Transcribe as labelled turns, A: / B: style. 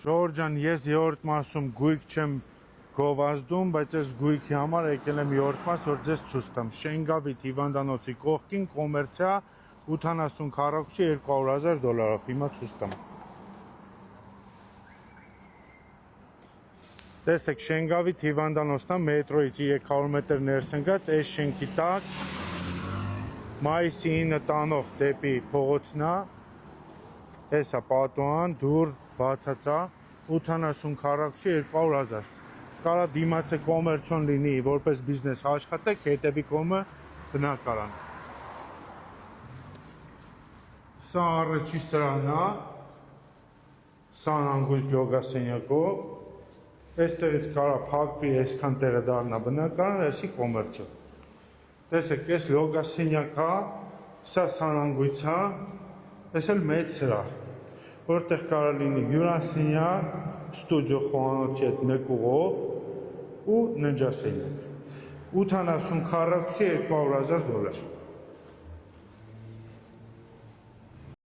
A: Ժողովուրդ ջան, ես երրորդ մասում գույք չեմ գովազդում, բայց այս գույքի համար եկել եմ երրորդ մաս, որ ձեզ ցույց տամ։ Շենգավիթ հիվանդանոցի կողքին կոմերցիա 80 քառակուսի $200,000-ով, հիմա ցույց տամ։ Տեսեք, Շենգավիթ հիվանդանոցն է, մետրոյից 300 մետր ներս ընկած, այս շենքի տակ Մայիսի 9 տանող դեպի փողոցն է, տեսա պատուհան, դուռ բացած է, 80 քառակուսի $200,000։ Կարա դիմացը կոմերցիոն լինի, որպես բիզնես աշխատեք, հետևի կողմը բնակարան։ Սա առաջի սրահն է, սանանգույց լոգասենյակով, այստեղից կարա փակվի, այսքան տեղը դառնա բնակարան, այսի կոմերցիոն։ Տեսեք, այս լոգասենյակ է, սա սանանգույց է, այս էլ մեծ սրահ, որտեղ կարա լինի հյուրասենյակ, ստուդիո խոհանոցի հետ նկուղով ու ննջասենյակ։ 80 քառակուսի $200,000։